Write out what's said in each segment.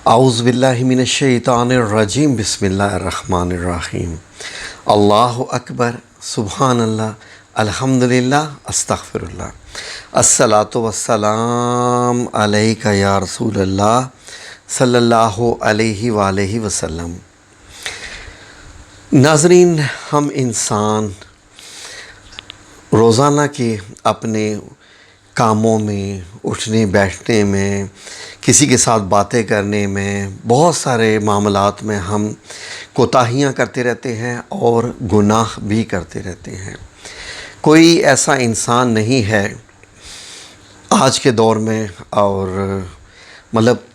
اعوذ باللہ من الشیطان الرجیم بسم اللہ الرحمن الرحیم اللہ اکبر سبحان اللہ الحمدللہ استغفر اللہ الصلاۃ والسلام علیک یا رسول اللہ صلی اللہ علیہ وآلہ وسلم۔ ناظرین، ہم انسان روزانہ کے اپنے کاموں میں، اٹھنے بیٹھنے میں، کسی کے ساتھ باتیں کرنے میں، بہت سارے معاملات میں ہم کوتاہیاں کرتے رہتے ہیں اور گناہ بھی کرتے رہتے ہیں۔ کوئی ایسا انسان نہیں ہے آج کے دور میں، اور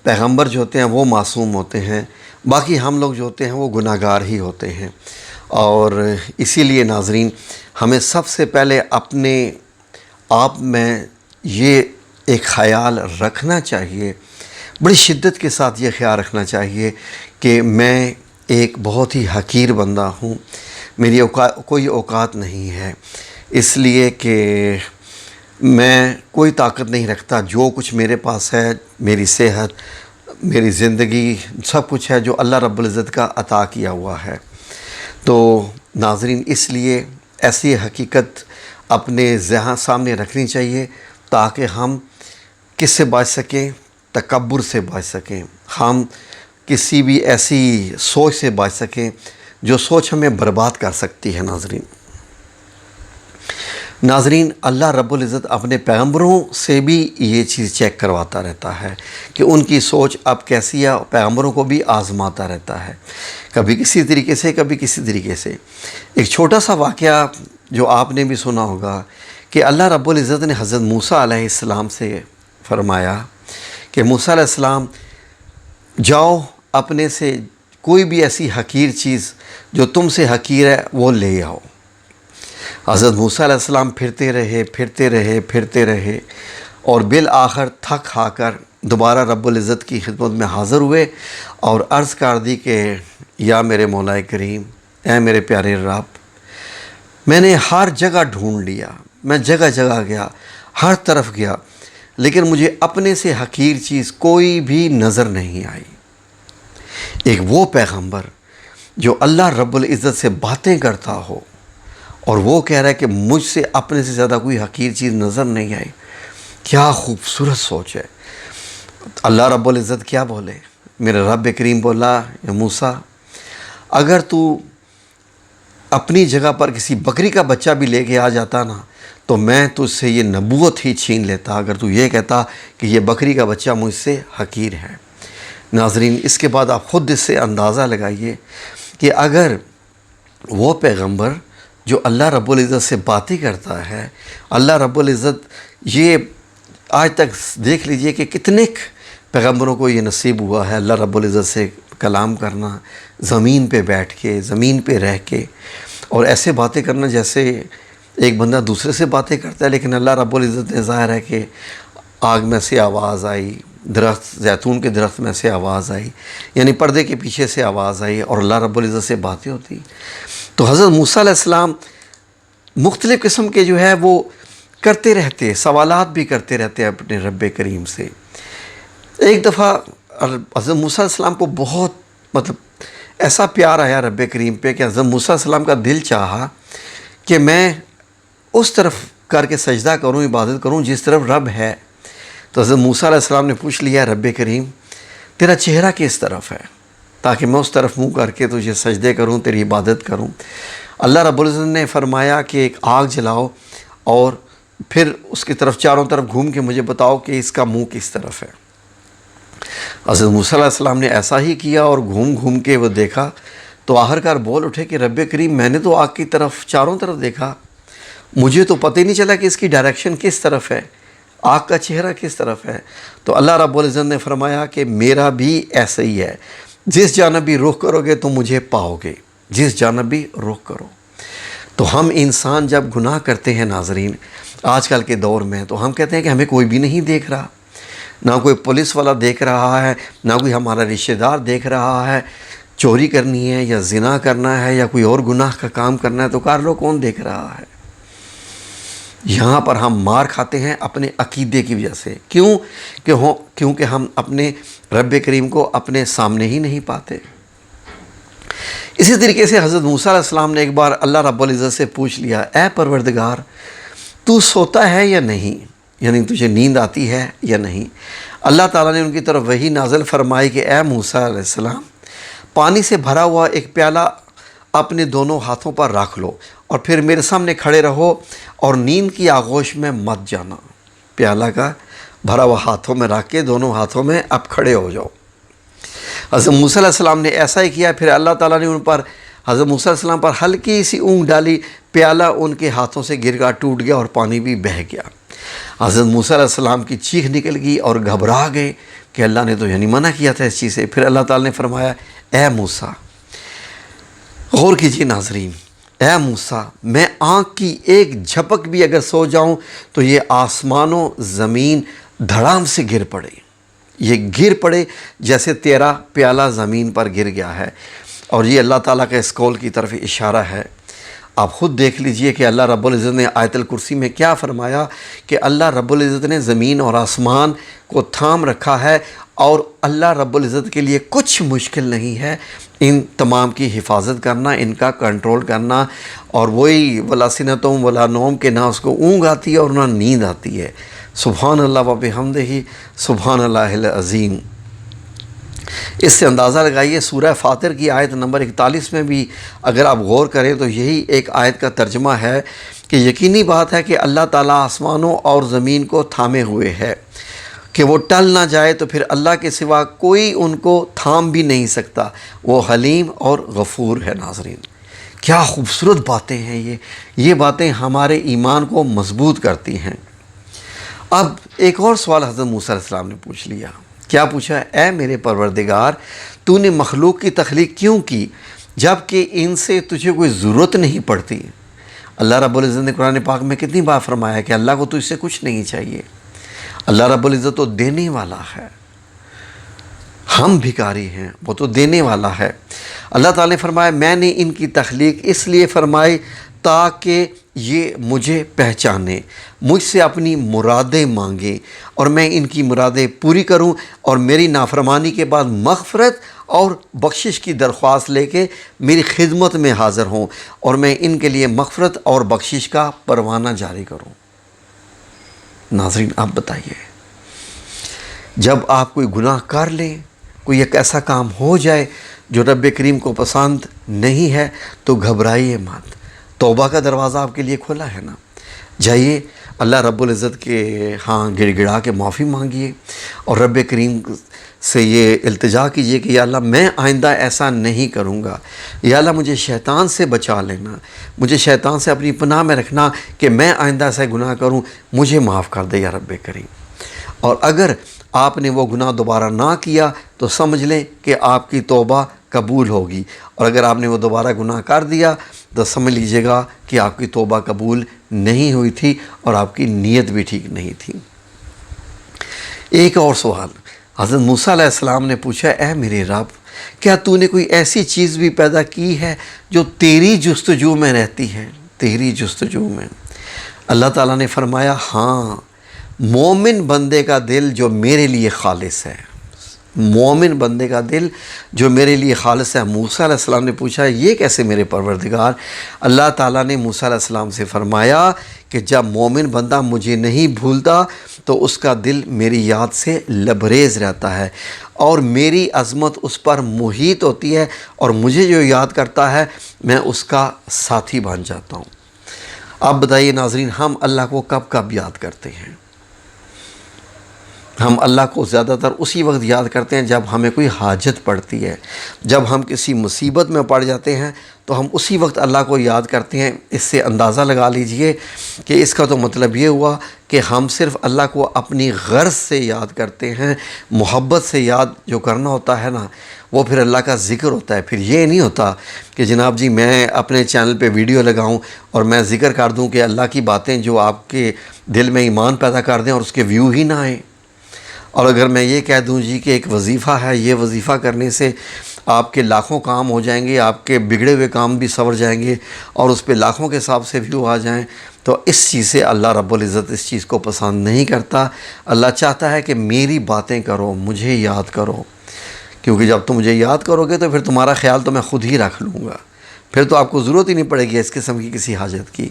پیغمبر جو ہوتے ہیں وہ معصوم ہوتے ہیں، باقی ہم لوگ جو ہوتے ہیں وہ گناہ گار ہی ہوتے ہیں۔ اور اسی لیے ناظرین، ہمیں سب سے پہلے اپنے آپ میں یہ ایک خیال رکھنا چاہیے، بڑی شدت کے ساتھ یہ خیال رکھنا چاہیے کہ میں ایک بہت ہی حقیر بندہ ہوں، میری کوئی اوقات نہیں ہے، اس لیے کہ میں کوئی طاقت نہیں رکھتا۔ جو کچھ میرے پاس ہے، میری صحت، میری زندگی، سب کچھ ہے جو اللہ رب العزت کا عطا کیا ہوا ہے۔ تو ناظرین، اس لیے ایسی حقیقت اپنے ذہن سامنے رکھنی چاہیے تاکہ ہم کس سے بچ سکیں؟ تکبر سے بچ سکیں، ہم کسی بھی ایسی سوچ سے بچ سکیں جو سوچ ہمیں برباد کر سکتی ہے۔ ناظرین، اللہ رب العزت اپنے پیغمبروں سے بھی یہ چیز چیک کرواتا رہتا ہے کہ ان کی سوچ اب کیسی ہے، پیغمبروں کو بھی آزماتا رہتا ہے، کبھی کسی طریقے سے، کبھی کسی طریقے سے۔ ایک چھوٹا سا واقعہ جو آپ نے بھی سنا ہوگا کہ اللہ رب العزت نے حضرت موسیٰ علیہ السلام سے فرمایا کہ موسیٰ علیہ السلام، جاؤ اپنے سے کوئی بھی ایسی حقیر چیز جو تم سے حقیر ہے وہ لے آؤ۔ حضرت موسیٰ علیہ السلام پھرتے رہے اور بالآخر تھک ہا کر دوبارہ رب العزت کی خدمت میں حاضر ہوئے اور عرض کر دی کہ یا میرے مولا کریم، اے میرے پیارے رب، میں نے ہر جگہ ڈھونڈ لیا، میں جگہ جگہ گیا، ہر طرف گیا، لیکن مجھے اپنے سے حقیر چیز کوئی بھی نظر نہیں آئی۔ ایک وہ پیغمبر جو اللہ رب العزت سے باتیں کرتا ہو اور وہ کہہ رہا ہے کہ مجھ سے اپنے سے زیادہ کوئی حقیر چیز نظر نہیں آئی، کیا خوبصورت سوچ ہے۔ اللہ رب العزت کیا بولے؟ میرے رب کریم بولا، یا موسیٰ، اگر تو اپنی جگہ پر کسی بکری کا بچہ بھی لے کے آ جاتا نا تو میں تجھ سے یہ نبوت ہی چھین لیتا، اگر تو یہ کہتا کہ یہ بکری کا بچہ مجھ سے حقیر ہے۔ ناظرین، اس کے بعد آپ خود اس سے اندازہ لگائیے کہ اگر وہ پیغمبر جو اللہ رب العزت سے باتیں کرتا ہے، اللہ رب العزت، یہ آج تک دیکھ لیجئے کہ کتنے پیغمبروں کو یہ نصیب ہوا ہے اللہ رب العزت سے کلام کرنا، زمین پہ بیٹھ کے، زمین پہ رہ کے، اور ایسے باتیں کرنا جیسے ایک بندہ دوسرے سے باتیں کرتا ہے، لیکن اللہ رب العزت نے ظاہر ہے کہ آگ میں سے آواز آئی، زیتون کے درخت میں سے آواز آئی، یعنی پردے کے پیچھے سے آواز آئی اور اللہ رب العزت سے باتیں ہوتی۔ تو حضرت موسیٰ علیہ السلام مختلف قسم کے جو ہے وہ کرتے رہتے، سوالات بھی کرتے رہتے اپنے رب کریم سے۔ ایک دفعہ حضرت موسیٰ علیہ السلام کو بہت ایسا پیار آیا رب کریم پہ کہ حضرت موسیٰ علیہ السلام کا دل چاہا کہ میں اس طرف کر کے سجدہ کروں، عبادت کروں جس طرف رب ہے۔ تو حضرت موسیٰ علیہ السلام نے پوچھ لیا، رب کریم، تیرا چہرہ کس طرف ہے تاکہ میں اس طرف منہ کر کے تجھے سجدے کروں، تیری عبادت کروں۔ اللہ رب العزت نے فرمایا کہ ایک آگ جلاؤ اور پھر اس کی طرف چاروں طرف گھوم کے مجھے بتاؤ کہ اس کا منہ کس طرف ہے۔ حضرت موسیٰ علیہ السلام نے ایسا ہی کیا اور گھوم کے وہ دیکھا تو آخرکار بول اٹھے کہ رب کریم، میں نے تو آگ کی طرف چاروں طرف دیکھا، مجھے تو پتہ ہی نہیں چلا کہ اس کی ڈائریکشن کس طرف ہے، آگ کا چہرہ کس طرف ہے۔ تو اللہ رب العزت نے فرمایا کہ میرا بھی ایسا ہی ہے، جس جانب بھی رخ کرو گے تو مجھے پاؤ گے، جس جانب بھی رخ کرو۔ تو ہم انسان جب گناہ کرتے ہیں ناظرین، آج کل کے دور میں، تو ہم کہتے ہیں کہ ہمیں کوئی بھی نہیں دیکھ رہا، نہ کوئی پولیس والا دیکھ رہا ہے، نہ کوئی ہمارا رشتہ دار دیکھ رہا ہے، چوری کرنی ہے یا زنا کرنا ہے یا کوئی اور گناہ کا کام کرنا ہے تو کار لو کون دیکھ رہا ہے؟ یہاں پر ہم مار کھاتے ہیں اپنے عقیدے کی وجہ سے، کیونکہ ہم اپنے رب کریم کو اپنے سامنے ہی نہیں پاتے۔ اسی طریقے سے حضرت موسیٰ علیہ السلام نے ایک بار اللہ رب العزت سے پوچھ لیا، اے پروردگار تو سوتا ہے یا نہیں، یعنی تجھے نیند آتی ہے یا نہیں۔ اللہ تعالیٰ نے ان کی طرف وحی نازل فرمائی کہ اے موسیٰ علیہ السلام، پانی سے بھرا ہوا ایک پیالہ اپنے دونوں ہاتھوں پر رکھ لو اور پھر میرے سامنے کھڑے رہو اور نیند کی آغوش میں مت جانا۔ پیالہ کا بھرا ہوا ہاتھوں میں رکھ کے دونوں ہاتھوں میں اب کھڑے ہو جاؤ۔ حضرت موسیٰ علیہ السلام نے ایسا ہی کیا، پھر اللہ تعالیٰ نے ان پر حضرت موسیٰ علیہ السلام پر ہلکی سی اونگ ڈالی، پیالہ ان کے ہاتھوں سے گر کر ٹوٹ گیا اور پانی بھی بہہ گیا۔ حضرت موسیٰ علیہ السلام کی چیخ نکل گئی اور گھبرا گئے کہ اللہ نے تو یعنی منع کیا تھا اس چیز سے۔ پھر اللہ تعالیٰ نے فرمایا، اے موسیٰ، غور کیجیے ناظرین، اے موسیٰ، میں آنکھ کی ایک جھپک بھی اگر سو جاؤں تو یہ آسمان و زمین دھڑام سے گر پڑے، یہ گر پڑے جیسے تیرا پیالہ زمین پر گر گیا ہے۔ اور یہ اللہ تعالیٰ کا اس قول کی طرف اشارہ ہے۔ آپ خود دیکھ لیجئے کہ اللہ رب العزت نے آیت الکرسی میں کیا فرمایا کہ اللہ رب العزت نے زمین اور آسمان کو تھام رکھا ہے، اور اللہ رب العزت کے لیے کچھ مشکل نہیں ہے ان تمام کی حفاظت کرنا، ان کا کنٹرول کرنا۔ اور وہی ولا سنتم ولا نوم، کہ نہ اس کو اونگ آتی ہے اور نہ نیند آتی ہے۔ سبحان اللہ و بحمدہ، سبحان اللہ العظیم۔ اس سے اندازہ لگائیے سورہ فاطر کی آیت نمبر 41 میں بھی اگر آپ غور کریں تو یہی ایک آیت کا ترجمہ ہے کہ یقینی بات ہے کہ اللہ تعالیٰ آسمانوں اور زمین کو تھامے ہوئے ہے کہ وہ ٹل نہ جائے، تو پھر اللہ کے سوا کوئی ان کو تھام بھی نہیں سکتا۔ وہ حلیم اور غفور ہے۔ ناظرین، کیا خوبصورت باتیں ہیں یہ باتیں ہمارے ایمان کو مضبوط کرتی ہیں۔ اب ایک اور سوال حضرت موسیٰ علیہ السلام نے پوچھ لیا۔ کیا پوچھا؟ اے میرے پروردگار، تو نے مخلوق کی تخلیق کیوں کی جب کہ ان سے تجھے کوئی ضرورت نہیں پڑتی؟ اللہ رب العزت نے قرآن پاک میں کتنی بار فرمایا کہ اللہ کو تو اس سے کچھ نہیں چاہیے۔ اللہ رب العزت تو دینے والا ہے، ہم بھکاری ہیں، وہ تو دینے والا ہے۔ اللہ تعالیٰ نے فرمایا، میں نے ان کی تخلیق اس لیے فرمائی تاکہ یہ مجھے پہچانے، مجھ سے اپنی مرادیں مانگیں اور میں ان کی مرادیں پوری کروں، اور میری نافرمانی کے بعد مغفرت اور بخشش کی درخواست لے کے میری خدمت میں حاضر ہوں، اور میں ان کے لیے مغفرت اور بخشش کا پروانہ جاری کروں۔ ناظرین، آپ بتائیے، جب آپ کوئی گناہ کر لیں، کوئی ایک ایسا کام ہو جائے جو رب کریم کو پسند نہیں ہے، تو گھبرائیے مت۔ توبہ کا دروازہ آپ کے لیے کھلا ہے نا، جائیے اللہ رب العزت کے ہاں گڑ گڑا کے معافی مانگیے اور رب کریم سے یہ التجا کیجئے کہ یا اللہ میں آئندہ ایسا نہیں کروں گا، یا اللہ مجھے شیطان سے بچا لینا، مجھے شیطان سے اپنی پناہ میں رکھنا کہ میں آئندہ ایسا گناہ کروں، مجھے معاف کر دے یا رب کریم۔ اور اگر آپ نے وہ گناہ دوبارہ نہ کیا تو سمجھ لیں کہ آپ کی توبہ قبول ہوگی، اور اگر آپ نے وہ دوبارہ گناہ کر دیا تو سمجھ لیجئے گا کہ آپ کی توبہ قبول نہیں ہوئی تھی اور آپ کی نیت بھی ٹھیک نہیں تھی۔ ایک اور سوال حضرت موسیٰ علیہ السلام نے پوچھا، اے میرے رب، کیا تو نے کوئی ایسی چیز بھی پیدا کی ہے جو تیری جستجو میں رہتی ہے، تیری جستجو میں؟ اللہ تعالیٰ نے فرمایا، ہاں، مومن بندے کا دل جو میرے لیے خالص ہے، مومن بندے کا دل جو میرے لیے خالص ہے۔ موسیٰ علیہ السلام نے پوچھا، یہ کیسے میرے پروردگار؟ اللہ تعالیٰ نے موسیٰ علیہ السلام سے فرمایا کہ جب مومن بندہ مجھے نہیں بھولتا تو اس کا دل میری یاد سے لبریز رہتا ہے، اور میری عظمت اس پر محیط ہوتی ہے، اور مجھے جو یاد کرتا ہے میں اس کا ساتھی بن جاتا ہوں۔ اب بتائیے ناظرین، ہم اللہ کو کب کب یاد کرتے ہیں؟ ہم اللہ کو زیادہ تر اسی وقت یاد کرتے ہیں جب ہمیں کوئی حاجت پڑتی ہے، جب ہم کسی مصیبت میں پڑ جاتے ہیں تو ہم اسی وقت اللہ کو یاد کرتے ہیں۔ اس سے اندازہ لگا لیجئے کہ اس کا تو مطلب یہ ہوا کہ ہم صرف اللہ کو اپنی غرض سے یاد کرتے ہیں، محبت سے یاد جو کرنا ہوتا ہے نا، وہ پھر اللہ کا ذکر ہوتا ہے۔ پھر یہ نہیں ہوتا کہ جناب جی میں اپنے چینل پہ ویڈیو لگاؤں اور میں ذکر کر دوں کہ اللہ کی باتیں جو آپ کے دل میں ایمان پیدا کر دیں اور اس کے ویو ہی نہ آئیں۔ اور اگر میں یہ کہہ دوں جی کہ ایک وظیفہ ہے، یہ وظیفہ کرنے سے آپ کے لاکھوں کام ہو جائیں گے، آپ کے بگڑے ہوئے کام بھی سنور جائیں گے، اور اس پہ لاکھوں کے حساب سے ویو آ جائیں، تو اس چیز سے اللہ رب العزت اس چیز کو پسند نہیں کرتا۔ اللہ چاہتا ہے کہ میری باتیں کرو، مجھے یاد کرو، کیونکہ جب تم مجھے یاد کرو گے تو پھر تمہارا خیال تو میں خود ہی رکھ لوں گا، پھر تو آپ کو ضرورت ہی نہیں پڑے گی اس قسم کی کسی حاجت کی۔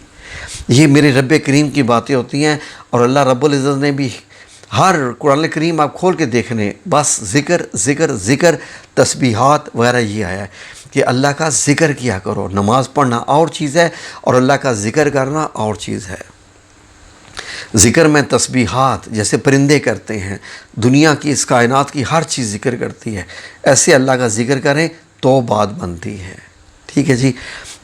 یہ میرے رب کریم کی باتیں ہوتی ہیں، اور اللہ رب العزت نے بھی ہر قرآن کریم آپ کھول کے دیکھنے بس ذکر ذکر ذکر تسبیحات وغیرہ یہ آیا ہے کہ اللہ کا ذکر کیا کرو۔ نماز پڑھنا اور چیز ہے اور اللہ کا ذکر کرنا اور چیز ہے۔ ذکر میں تسبیحات جیسے پرندے کرتے ہیں، دنیا کی اس کائنات کی ہر چیز ذکر کرتی ہے، ایسے اللہ کا ذکر کریں تو بات بنتی ہے۔ ٹھیک ہے جی،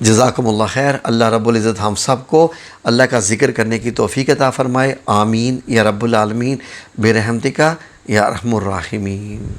جزاکم اللہ خیر۔ اللہ رب العزت ہم سب کو اللہ کا ذکر کرنے کی توفیق عطا فرمائے، آمین یا رب العالمین برحمتک یا ارحم الراحمین۔